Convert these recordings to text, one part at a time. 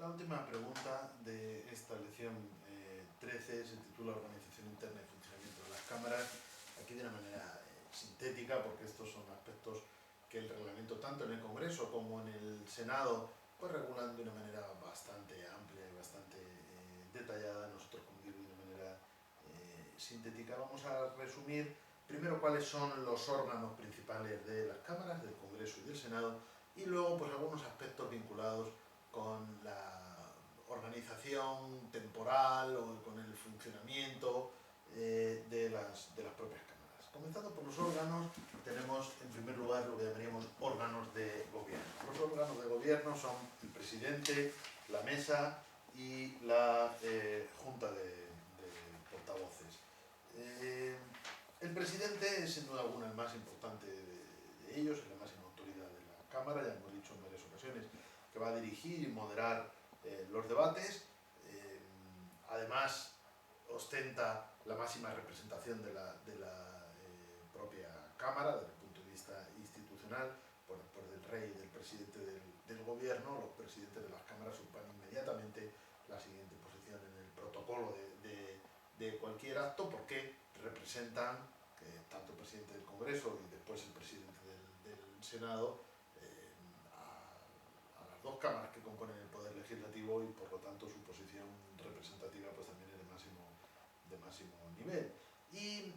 La última pregunta de esta lección 13 se titula Organización interna y funcionamiento de las cámaras. Aquí de una manera sintética, porque estos son aspectos que el reglamento, tanto en el Congreso como en el Senado, pues regulan de una manera bastante amplia y bastante detallada. Nosotros, como digo, de una manera sintética, vamos a resumir primero cuáles son los órganos principales de las cámaras, del Congreso y del Senado, y luego pues algunos aspectos vinculados con la organización temporal o con el funcionamiento de las propias cámaras. Comenzando por los órganos, tenemos en primer lugar lo que llamaríamos órganos de gobierno. Los órganos de gobierno son el presidente, la mesa y la junta de portavoces. El presidente es sin duda alguna el más importante de ellos, es la máxima autoridad de la Cámara, ya hemos dicho en varias ocasiones que va a dirigir y moderar los debates. Además, ostenta la máxima representación de la propia Cámara desde el punto de vista institucional, por del rey y del presidente del gobierno. Los presidentes de las cámaras ocupan inmediatamente la siguiente posición en el protocolo de cualquier acto, porque representan tanto el presidente del Congreso y después el presidente del Senado a las dos cámaras que componen el Poder Legislativo, y por lo tanto su posición representativa pues también es de máximo nivel. Y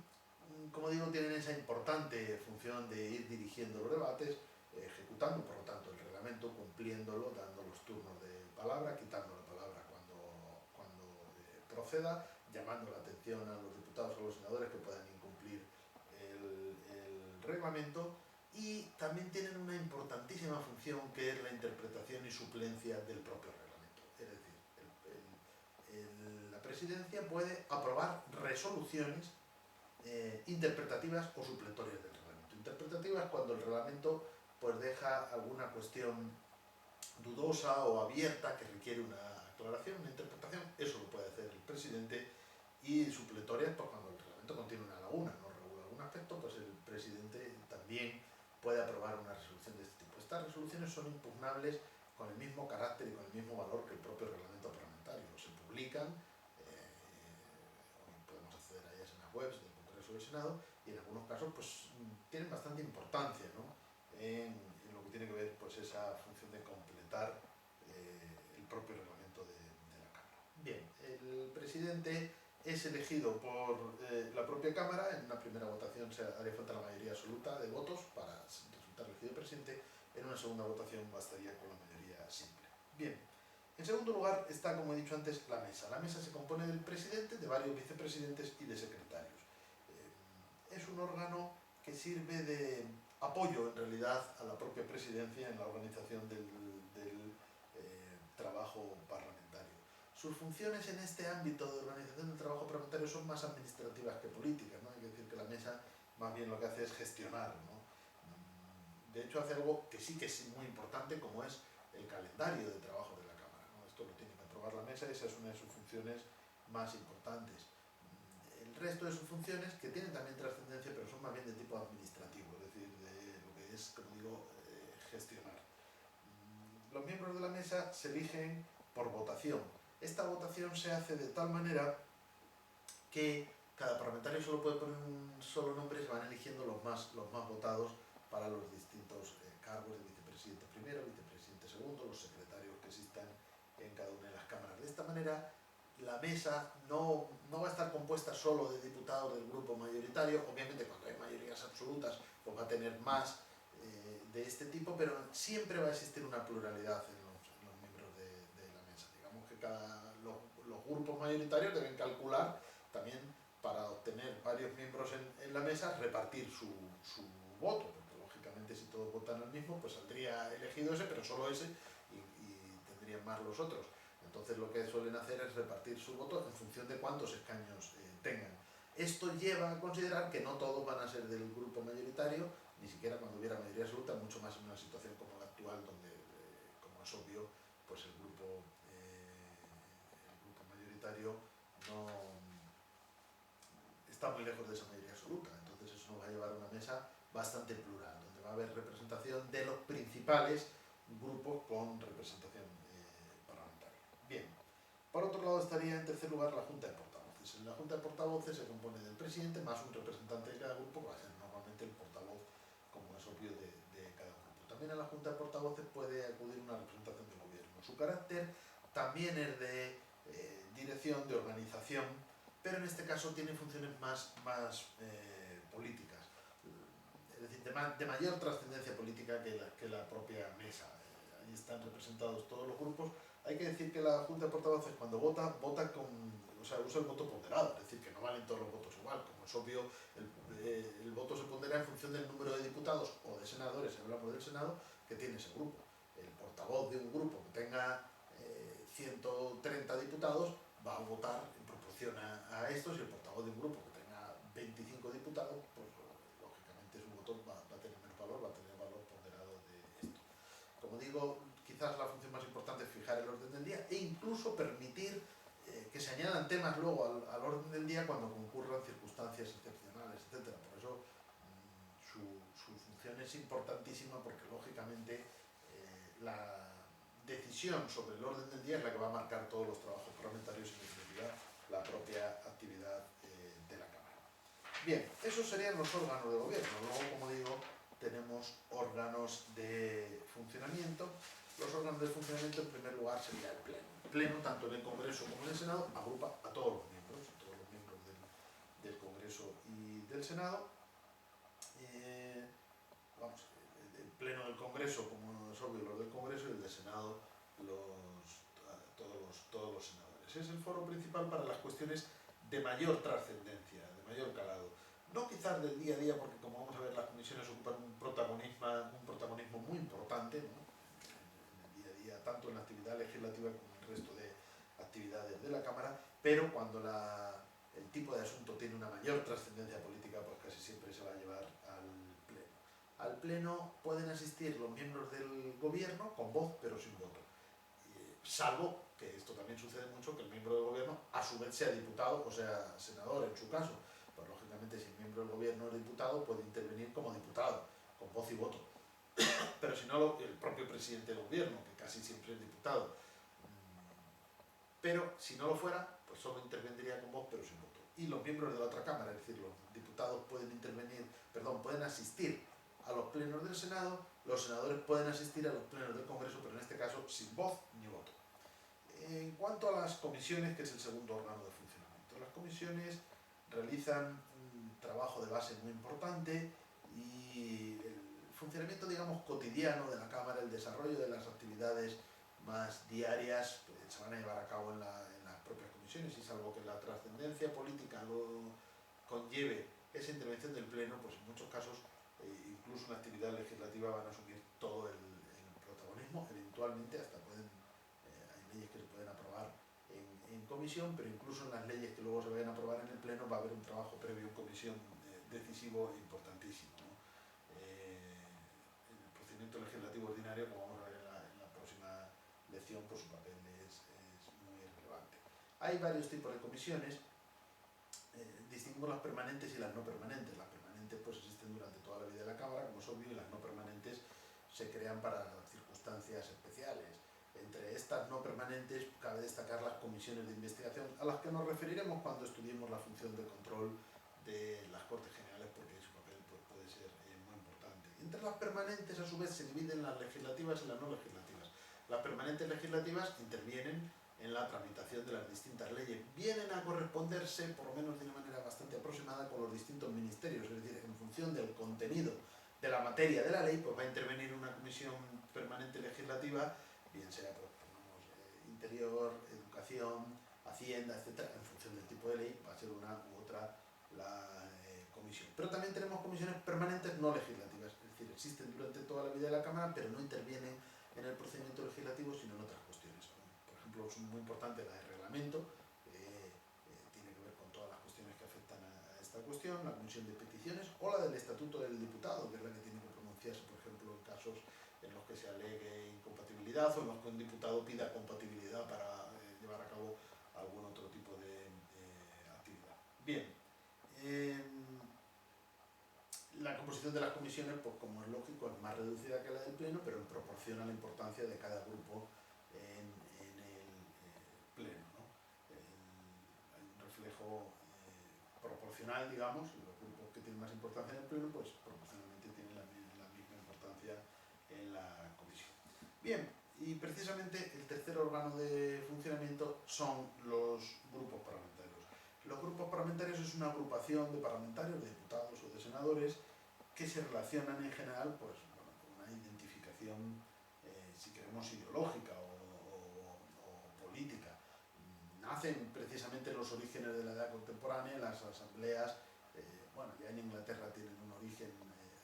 como digo, tienen esa importante función de ir dirigiendo los debates, ejecutando por lo tanto el reglamento, cumpliéndolo, dando los turnos de palabra, quitando la palabra cuando proceda, llamando la atención a los diputados o a los senadores que puedan incumplir el reglamento. Y también tienen una importantísima función, que es la interpretación y suplencia del propio reglamento. Es decir, la presidencia puede aprobar resoluciones interpretativas o supletorias del reglamento. Interpretativas cuando el reglamento pues deja alguna cuestión dudosa o abierta que requiere una aclaración, una interpretación. Eso lo puede hacer el presidente. Y supletorias pues cuando el reglamento contiene una laguna, no regula algún aspecto, pues el presidente también puede aprobar una resolución de este tipo. Estas resoluciones son impugnables con el mismo carácter y con el mismo valor que el propio reglamento parlamentario. Se publican, podemos acceder a ellas en las webs del Congreso y del Senado, y en algunos casos pues tienen bastante importancia, ¿no?, en lo que tiene que ver pues esa función de completar el propio reglamento de la Cámara. Bien, el presidente es elegido por la propia Cámara. En una primera votación haría falta la mayoría absoluta de votos para resultar elegido presidente. En una segunda votación bastaría con la mayoría simple. Bien, en segundo lugar está, como he dicho antes, la mesa. La mesa se compone del presidente, de varios vicepresidentes y de secretarios. Es un órgano que sirve de apoyo, en realidad, a la propia presidencia en la organización del trabajo parlamentario. Sus funciones en este ámbito de organización del trabajo parlamentario son más administrativas que políticas, ¿no? Hay que decir que la mesa más bien lo que hace es gestionar, ¿no? De hecho, hace algo que sí que es muy importante, como es el calendario de trabajo de la Cámara, ¿no? Esto lo tiene que aprobar la mesa y esa es una de sus funciones más importantes. El resto de sus funciones, que tienen también trascendencia, pero son más bien de tipo administrativo, es decir, de lo que es, como digo, gestionar. Los miembros de la mesa se eligen por votación. Esta votación se hace de tal manera que cada parlamentario solo puede poner un solo nombre y se van eligiendo los más votados para los distintos cargos de vicepresidente primero, vicepresidente segundo, los secretarios que existan en cada una de las cámaras. De esta manera, la mesa no va a estar compuesta solo de diputados del grupo mayoritario. Obviamente, cuando hay mayorías absolutas, pues va a tener más de este tipo, pero siempre va a existir una pluralidad en los miembros de la mesa. Digamos que los grupos mayoritarios deben calcular también, para obtener varios miembros en la mesa, repartir su voto, porque lógicamente si todos votan al mismo, pues saldría elegido ese, pero solo ese, y tendrían más los otros. Entonces lo que suelen hacer es repartir su voto en función de cuántos escaños tengan. Esto lleva a considerar que no todos van a ser del grupo mayoritario, ni siquiera cuando hubiera mayoría absoluta, mucho más en una situación como la actual, donde, como es obvio, pues el grupo mayoritario no está muy lejos de esa mayoría absoluta. Entonces eso nos va a llevar a una mesa bastante plural, donde va a haber representación de los principales grupos con representación parlamentaria. Por otro lado estaría en tercer lugar la Junta de Portavoces. En la Junta de Portavoces se compone del presidente más un representante de cada grupo, que va a ser normalmente el portavoz, como es obvio, de cada grupo. También a la Junta de Portavoces puede acudir una representación del gobierno. Su carácter también es de dirección, de organización, pero en este caso tiene funciones más políticas, es decir, de mayor trascendencia política que la propia mesa. Ahí están representados todos los grupos. Hay que decir que la Junta de Portavoces, cuando vota con, o sea, usa el voto ponderado, es decir, que no valen todos los votos igual. Como es obvio, el voto se pondera en función del número de diputados o de senadores, si hablamos del Senado, que tiene ese grupo. El portavoz de un grupo que tenga 130 diputados va a votar en proporción a estos, y el portavoz de un grupo que tenga 25 diputados, pues lógicamente su voto va a tener menos valor, va a tener valor ponderado de esto. Como digo, quizás la función más importante es fijar el orden del día e incluso permitir que se añadan temas luego al orden del día cuando concurran circunstancias excepcionales, etc. Por eso su función es importantísima, porque lógicamente la decisión sobre el orden del día es la que va a marcar todos los trabajos parlamentarios y en definitiva la propia actividad de la Cámara. Bien, esos serían los órganos de gobierno. Luego, como digo, tenemos órganos de funcionamiento. Los órganos de funcionamiento, en primer lugar, sería el Pleno. El Pleno, tanto en el Congreso como en el Senado, agrupa a todos los miembros del Congreso y del Senado. El Pleno del Congreso, como es obvio, los del Congreso, y el del Senado, todos los senadores. Es el foro principal para las cuestiones de mayor trascendencia, de mayor calado. No quizás del día a día, porque como vamos a ver, las comisiones ocupan un protagonismo muy importante, ¿no?, en el día a día, tanto en la actividad legislativa como en el resto de actividades de la Cámara, pero cuando el tipo de asunto tiene una mayor trascendencia política, pues casi siempre se va a llevar al Pleno. Al Pleno pueden asistir los miembros del gobierno con voz pero sin voto, salvo que esto también sucede mucho, que el miembro del gobierno a su vez sea diputado o sea senador en su caso. Pues lógicamente, si el miembro del gobierno es diputado, puede intervenir como diputado, con voz y voto. Pero si no, el propio presidente del gobierno, que casi siempre es diputado. Pero si no lo fuera, pues solo intervendría con voz pero sin voto. Y los miembros de la otra Cámara, es decir, los diputados pueden asistir a los plenos del Senado, los senadores pueden asistir a los plenos del Congreso, pero en este caso sin voz ni voto. En cuanto a las comisiones, que es el segundo órgano de funcionamiento, las comisiones realizan un trabajo de base muy importante, y el funcionamiento, digamos, cotidiano de la Cámara, el desarrollo de las actividades más diarias, pues, se van a llevar a cabo en las propias comisiones, y salvo que la trascendencia política lo conlleve esa intervención del Pleno, pues en muchos casos incluso en la actividad legislativa van a asumir todo el protagonismo. Eventualmente hasta hay leyes que se pueden aprobar en comisión, pero incluso en las leyes que luego se vayan a aprobar en el Pleno va a haber un trabajo previo en comisión decisivo e importantísimo, ¿no? En el procedimiento legislativo ordinario, como vamos a ver en la próxima lección, pues su papel es muy relevante. Hay varios tipos de comisiones. Distinguimos las permanentes y las no permanentes. Las permanentes pues existen durante toda la vida de la Cámara, como es obvio, y las no permanentes se crean para circunstancias especiales. Entre estas no permanentes cabe destacar las comisiones de investigación, a las que nos referiremos cuando estudiemos la función de control de las Cortes Generales, porque su papel pues, puede ser muy importante. Entre las permanentes, a su vez, se dividen las legislativas y las no legislativas. Las permanentes legislativas intervienen en la tramitación de las distintas leyes, vienen a corresponderse, por lo menos de una manera bastante aproximada, con los distintos ministerios, es decir, en función del contenido de la materia de la ley, pues va a intervenir una comisión permanente legislativa, bien sea pues, Interior, Educación, Hacienda, etc. En función del tipo de ley va a ser una u otra la comisión. Pero también tenemos comisiones permanentes no legislativas, es decir, existen durante toda la vida de la Cámara, pero no intervienen en el procedimiento legislativo, sino en otras cuestiones. Por ejemplo, es muy importante la de reglamento, tiene que ver con todas las cuestiones que afectan a esta cuestión, la comisión de peticiones, o la del estatuto del diputado, que es la que tiene que pronunciarse, por ejemplo, en casos en los que se alegue incompatibilidad o en los que un diputado pida compatibilidad para llevar a cabo algún otro tipo de actividad. Bien, la composición de las comisiones, pues como es lógico, es más reducida que la del Pleno, pero en proporción a la importancia de cada grupo en el Pleno, ¿no? proporcional, digamos, y los grupos que tienen más importancia en el pleno, pues proporcionalmente tienen la misma importancia en la comisión. Bien, y precisamente el tercer órgano de funcionamiento son los grupos parlamentarios. Los grupos parlamentarios es una agrupación de parlamentarios, de diputados o de senadores, que se relacionan en general pues, bueno, con una identificación, si queremos, ideológica o política. Nacen precisamente los orígenes de la edad contemporánea, las asambleas, bueno, ya en Inglaterra tienen un origen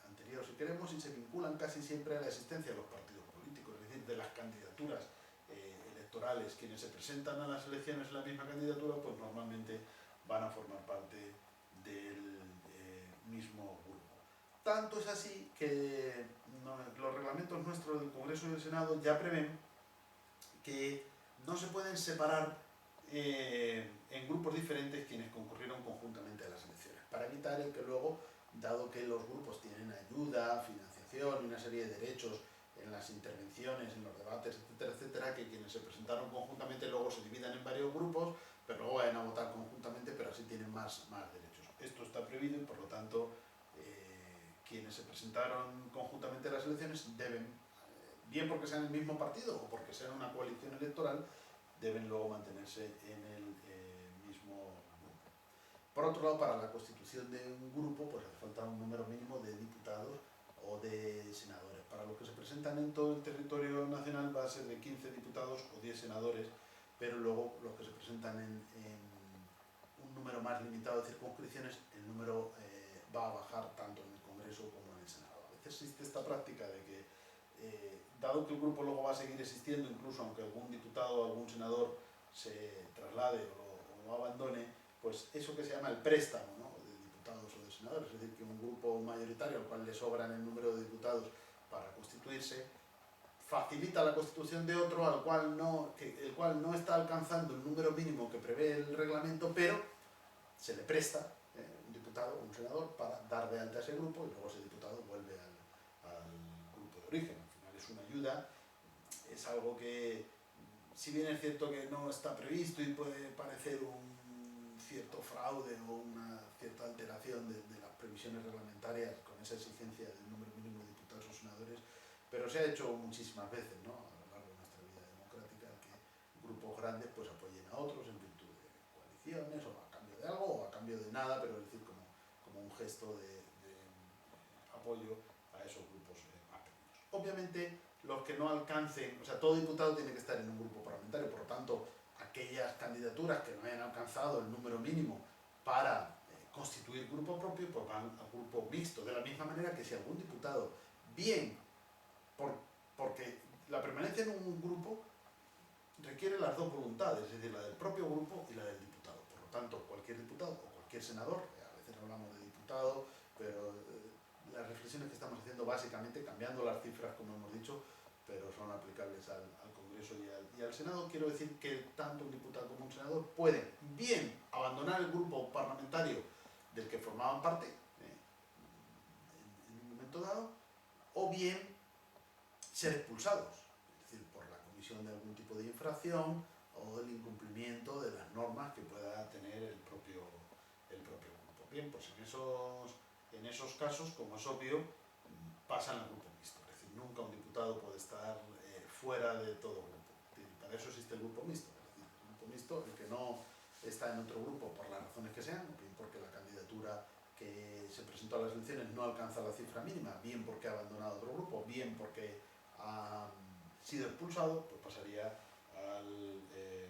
anterior, si queremos, y se vinculan casi siempre a la existencia de los partidos políticos, es decir, de las candidaturas electorales. Quienes se presentan a las elecciones en la misma candidatura, pues normalmente van a formar parte del mismo grupo. Tanto es así que los reglamentos nuestros del Congreso y del Senado ya prevén que no se pueden separar en grupos diferentes quienes concurrieron conjuntamente a las elecciones, para evitar el que luego, dado que los grupos tienen ayuda, financiación y una serie de derechos en las intervenciones, en los debates, etcétera, etcétera, que quienes se presentaron conjuntamente luego se dividan en varios grupos, pero luego vayan a votar conjuntamente, pero así tienen más derechos. Esto está prohibido y por lo tanto quienes se presentaron conjuntamente a las elecciones deben, bien porque sean el mismo partido o porque sean una coalición electoral, deben luego mantenerse en el mismo grupo. Por otro lado, para la constitución de un grupo, pues hace falta un número mínimo de diputados o de senadores. Para los que se presentan en todo el territorio nacional va a ser de 15 diputados o 10 senadores, pero luego los que se presentan en un número más limitado de circunscripciones, el número va a bajar tanto en el Congreso como en el Senado. A veces existe esta práctica de que dado que el grupo luego va a seguir existiendo, incluso aunque algún diputado o algún senador se traslade o lo abandone, pues eso que se llama el préstamo, ¿no?, de diputados o de senadores, es decir, que un grupo mayoritario al cual le sobran el número de diputados para constituirse, facilita la constitución de otro el cual no está alcanzando el número mínimo que prevé el reglamento, pero se le presta un diputado o un senador para dar de alta a ese grupo y luego ese diputado vuelve al grupo de origen. Al final es una ayuda, es algo que, si bien es cierto que no está previsto y puede parecer un cierto fraude o una cierta alteración de las previsiones reglamentarias con esa exigencia del número mínimo de diputados o senadores, pero se ha hecho muchísimas veces, ¿no?, a lo largo de nuestra vida democrática, que grupos grandes pues apoyen a otros en virtud de coaliciones o a cambio de algo o a cambio de nada, pero es decir, como un gesto de apoyo a esos grupos más pequeños. Obviamente, los que no alcancen, o sea, todo diputado tiene que estar en un grupo parlamentario, por lo tanto, aquellas candidaturas que no hayan alcanzado el número mínimo para constituir grupo propio, pues van al grupo mixto, de la misma manera que si algún diputado, bien porque la permanencia en un grupo requiere las dos voluntades, es decir, la del propio grupo y la del diputado. Por lo tanto, cualquier diputado o cualquier senador, a veces hablamos de diputado, pero las reflexiones que estamos haciendo básicamente, cambiando las cifras como hemos dicho, pero son aplicables al Congreso y al Senado. Quiero decir que tanto un diputado como un senador pueden bien abandonar el grupo parlamentario del que formaban parte en un momento dado, o bien ser expulsados, es decir, por la comisión de algún tipo de infracción o el incumplimiento de las normas que pueda tener el propio grupo. Bien, pues en esos casos, como es obvio, pasan al grupo mixto, es decir, nunca un diputado puede estar fuera de todo grupo. Para eso existe el grupo mixto, es decir, el grupo mixto, el que no está en otro grupo por las razones que sean, bien porque la candidatura que se presentó a las elecciones no alcanza la cifra mínima, bien porque ha abandonado otro grupo, bien porque ha sido expulsado, pues pasaría al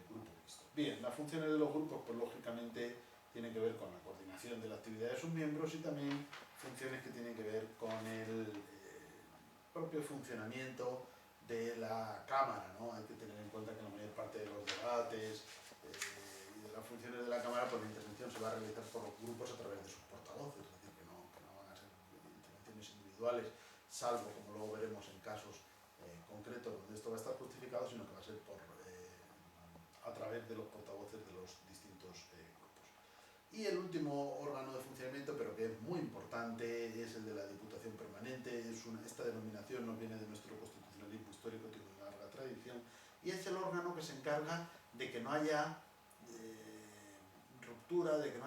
grupo mixto. Bien, las funciones de los grupos, pues lógicamente tienen que ver con la coordinación de la actividad de sus miembros y también funciones que tienen que ver con el propio funcionamiento de la Cámara, ¿no? Hay que tener en cuenta que la mayor parte de los debates y de las funciones de la Cámara, pues la intervención se va a realizar por los grupos a través de sus portavoces, es decir, que no van a ser intervenciones individuales, salvo, como luego veremos en casos concretos donde esto va a estar justificado, sino que va a ser a través de los portavoces de los distintos grupos. Y el último órgano de funcionamiento, pero que es muy importante, es el de la Diputación Permanente. Esta denominación nos viene de nuestro constitucionalismo histórico, tiene una larga tradición, y es el órgano que se encarga de que no haya ruptura, de que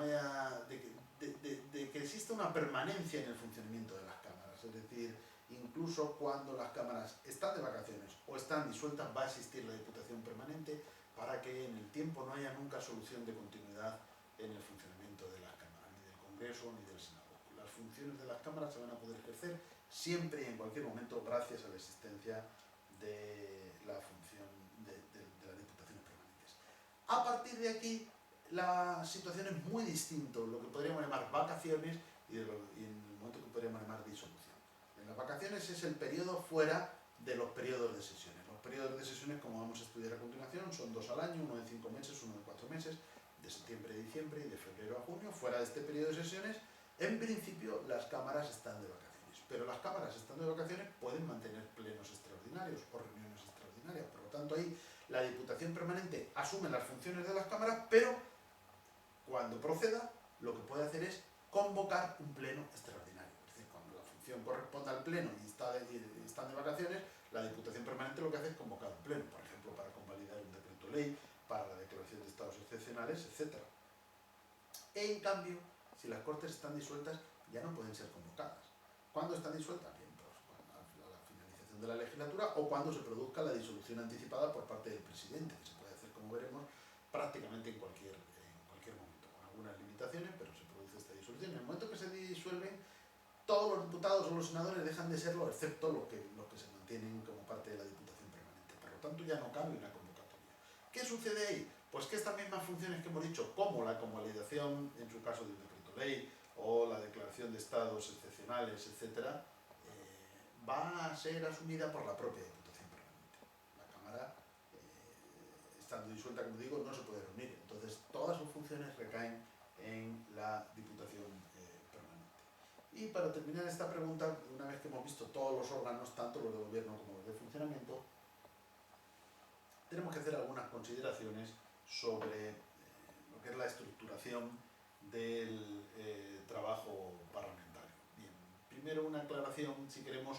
de que exista una permanencia en el funcionamiento de las cámaras. Es decir, incluso cuando las cámaras están de vacaciones o están disueltas, va a existir la Diputación permanente para que en el tiempo no haya nunca solución de continuidad en el funcionamiento de las cámaras, ni del Congreso ni del Senado. Las funciones de las cámaras se van a poder ejercer siempre y en cualquier momento gracias a la existencia de la función de las Diputaciones permanentes. A partir de aquí, la situación es muy distinto, lo que podríamos llamar vacaciones y en el momento que podríamos llamar disolución. En las vacaciones es el periodo fuera de los periodos de sesiones. Los periodos de sesiones, como vamos a estudiar a continuación, son 2 al año, uno de 5 meses, uno de 4 meses, de septiembre a diciembre y de febrero a junio. Fuera de este periodo de sesiones, en principio las cámaras están de vacaciones, pero las cámaras estando de vacaciones pueden mantener plenos extraordinarios o reuniones extraordinarias. Por lo tanto, ahí la Diputación permanente asume las funciones de las cámaras, pero cuando proceda, lo que puede hacer es convocar un pleno extraordinario. Es decir, cuando la función corresponda al pleno y están de vacaciones, la Diputación permanente lo que hace es convocar un pleno, por ejemplo, para convalidar un decreto ley, para la declaración de estados excepcionales, etc. En cambio, si las Cortes están disueltas, ya no pueden ser convocadas. ¿Cuándo están disueltas? Bien, pues a la finalización de la legislatura o cuando se produzca la disolución anticipada por parte del presidente, que se puede hacer, como veremos, prácticamente en cualquier momento, con algunas limitaciones, pero se produce esta disolución. En el momento que se disuelven, todos los diputados o los senadores dejan de serlo, excepto los que se mantienen como parte de la Diputación permanente. Por lo tanto, ya no cabe una convocatoria. ¿Qué sucede ahí? Pues que estas mismas funciones que hemos dicho, como la convalidación, en su caso, de un decreto ley, o la declaración de estados excepcionales, etc., va a ser asumida por la propia Diputación permanente. La Cámara, estando disuelta, como digo, no se puede reunir. Entonces, todas sus funciones recaen en la Diputación permanente. Y para terminar esta pregunta, una vez que hemos visto todos los órganos, tanto los de gobierno como los de funcionamiento, tenemos que hacer algunas consideraciones sobre lo que es la estructuración del trabajo parlamentario. Bien, primero una aclaración, si queremos,